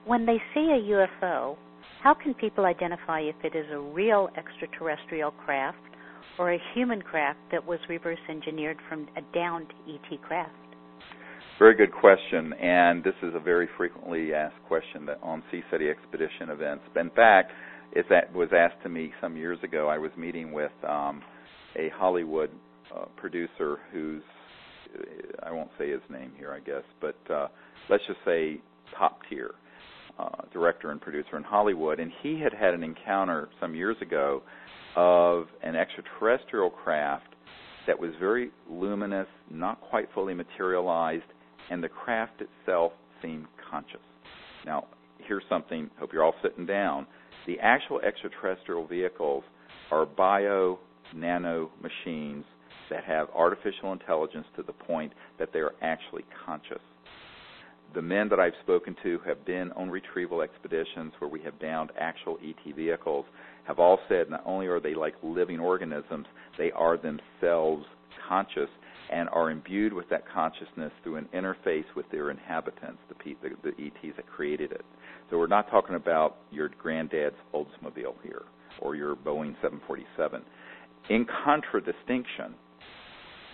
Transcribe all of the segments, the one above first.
when they see a UFO, how can people identify if it is a real extraterrestrial craft or a human craft that was reverse engineered from a downed ET craft? Very good question, and this is a very frequently asked question that on Sea Study expedition events. In fact, that was asked to me some years ago. I was meeting with a Hollywood producer who's, I won't say his name here, I guess, but let's just say top tier director and producer in Hollywood, and he had an encounter some years ago of an extraterrestrial craft that was very luminous, not quite fully materialized, and the craft itself seemed conscious. Now, here's something, hope you're all sitting down. The actual extraterrestrial vehicles are bio-nano machines that have artificial intelligence to the point that they are actually conscious. The men that I've spoken to have been on retrieval expeditions where we have downed actual ET vehicles, have all said not only are they like living organisms, they are themselves conscious and are imbued with that consciousness through an interface with their inhabitants, the ETs that created it. So we're not talking about your granddad's Oldsmobile here or your Boeing 747. In contradistinction,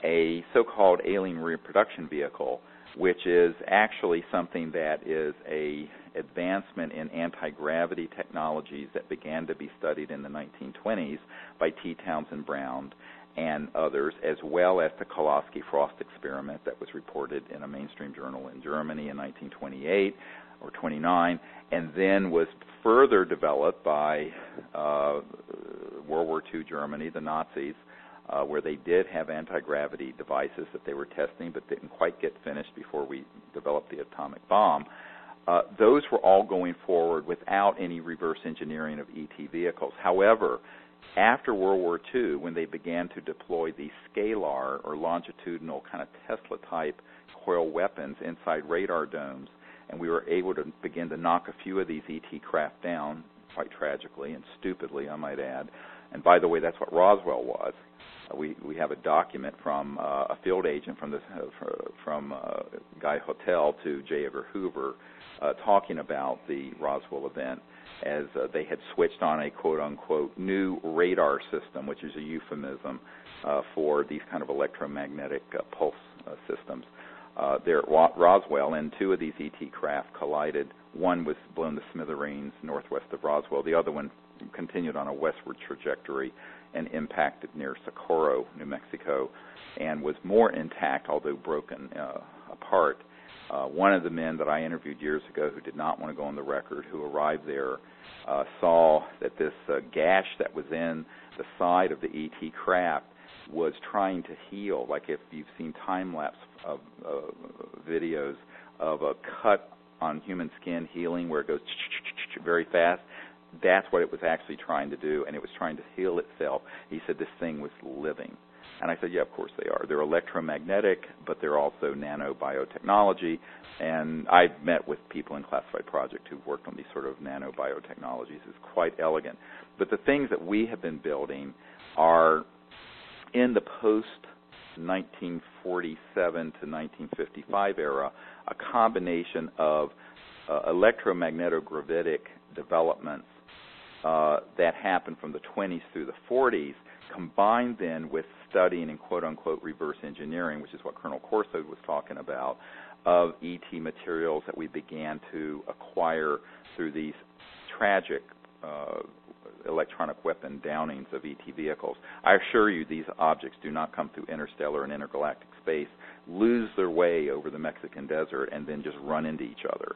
a so-called alien reproduction vehicle, which is actually something that is a advancement in anti-gravity technologies that began to be studied in the 1920s by T. Townsend Brown and others, as well as the Kolosky-Frost experiment that was reported in a mainstream journal in Germany in 1928 or 29, and then was further developed by World War II Germany, the Nazis, where they did have anti-gravity devices that they were testing but didn't quite get finished before we developed the atomic bomb. Those were all going forward without any reverse engineering of ET vehicles. However, after World War II, when they began to deploy the scalar or longitudinal kind of Tesla-type coil weapons inside radar domes, and we were able to begin to knock a few of these ET craft down, quite tragically and stupidly, I might add. And by the way, that's what Roswell was. We have a document from a field agent from Guy Hotel to J. Edgar Hoover talking about the Roswell event as they had switched on a quote-unquote new radar system, which is a euphemism for these kind of electromagnetic pulse systems. There at Roswell, and two of these ET craft collided. One was blown to smithereens northwest of Roswell. The other one continued on a westward trajectory and impacted near Socorro, New Mexico, and was more intact, although broken apart. One of the men that I interviewed years ago who did not want to go on the record, who arrived there, saw that this gash that was in the side of the ET craft was trying to heal, like if you've seen time-lapse of videos of a cut on human skin healing where it goes very fast. That's what it was actually trying to do, and it was trying to heal itself. He said this thing was living. And I said, yeah, of course they are. They're electromagnetic, but they're also nanobiotechnology. And I've met with people in Classified Project who've worked on these sort of nanobiotechnologies. It's quite elegant. But the things that we have been building are in the post-1947 to 1955 era, a combination of electromagnetogravitic developments that happened from the 20s through the 40s, combined then with studying in quote-unquote reverse engineering, which is what Colonel Corso was talking about, of ET materials that we began to acquire through these tragic electronic weapon downings of ET vehicles. I assure you these objects do not come through interstellar and intergalactic space, lose their way over the Mexican desert, and then just run into each other.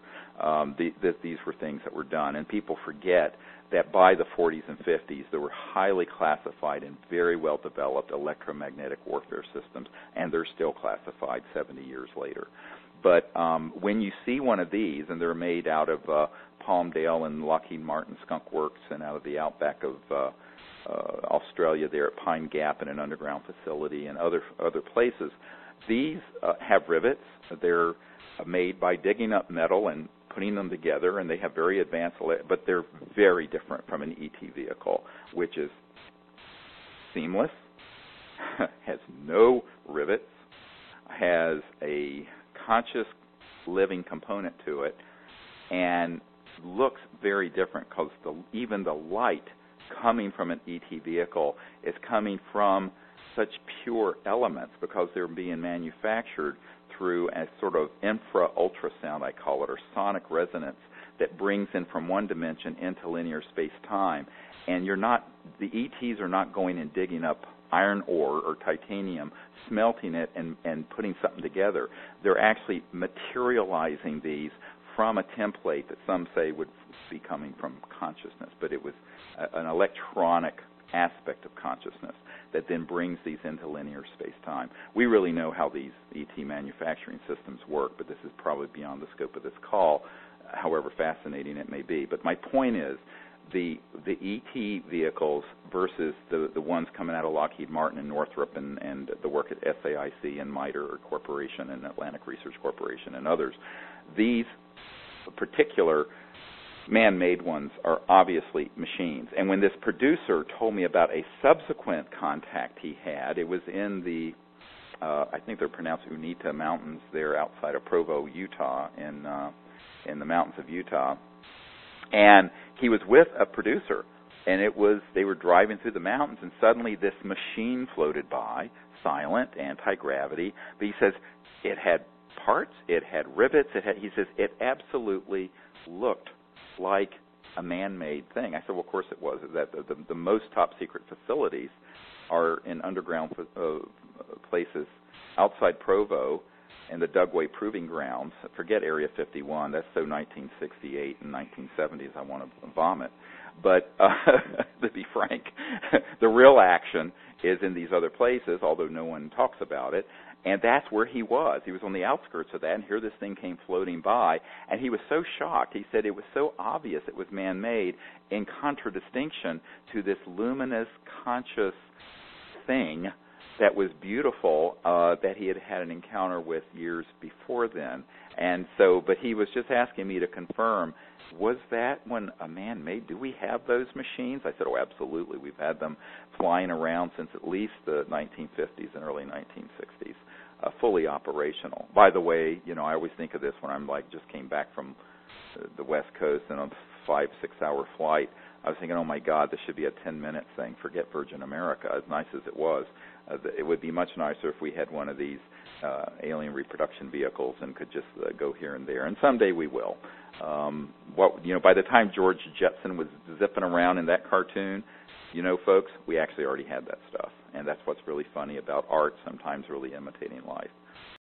These were things that were done, and people forget that by the 40s and 50s there were highly classified and very well developed electromagnetic warfare systems, and they're still classified 70 years later. But when you see one of these, and they're made out of Palmdale and Lockheed Martin Skunk Works and out of the outback of Australia there at Pine Gap in an underground facility and other places, these have rivets. They're made by digging up metal and putting them together, and they have very advanced, but they're very different from an ET vehicle, which is seamless, has no rivets, has a conscious living component to it, and looks very different because even the light coming from an ET vehicle is coming from such pure elements because they're being manufactured through a sort of infra-ultrasound, I call it, or sonic resonance that brings in from one dimension into linear space-time. And the ETs are not going and digging up iron ore or titanium, smelting it and putting something together. They're actually materializing these from a template that some say would be coming from consciousness, but it was an electronic aspect of consciousness that then brings these into linear space-time. We really know how these ET manufacturing systems work, but this is probably beyond the scope of this call, however fascinating it may be. But my point is, the ET vehicles versus the ones coming out of Lockheed Martin and Northrop and the work at SAIC and MITRE Corporation and Atlantic Research Corporation and others, these particular man-made ones are obviously machines. And when this producer told me about a subsequent contact he had, it was in the, I think they're pronounced Unita Mountains there outside of Provo, Utah, in the mountains of Utah. And he was with a producer, and they were driving through the mountains, and suddenly this machine floated by, silent, anti-gravity, but he says it had parts, it had rivets, he says it absolutely looked like a man-made thing. I said, well, of course it was. That the most top-secret facilities are in underground places outside Provo and the Dugway Proving Grounds. Forget Area 51. That's so 1968 and 1970s. I want to vomit. But to be frank, the real action is in these other places, although no one talks about it. And that's where he was. He was on the outskirts of that, and here this thing came floating by, and he was so shocked. He said it was so obvious it was man-made in contradistinction to this luminous, conscious thing that was beautiful that he had had an encounter with years before then. And so, but he was just asking me to confirm, was that one a man-made? Do we have those machines? I said, oh, absolutely. We've had them flying around since at least the 1950s and early 1960s. Fully operational. By the way, I always think of this when I'm just came back from the West Coast and on a 5-6 hour flight. I was thinking, oh my God, this should be a 10-minute thing. Forget Virgin America, as nice as it was. It would be much nicer if we had one of these alien reproduction vehicles and could just go here and there. And someday we will. By the time George Jetson was zipping around in that cartoon, folks, we actually already had that stuff. And that's what's really funny about art, sometimes really imitating life.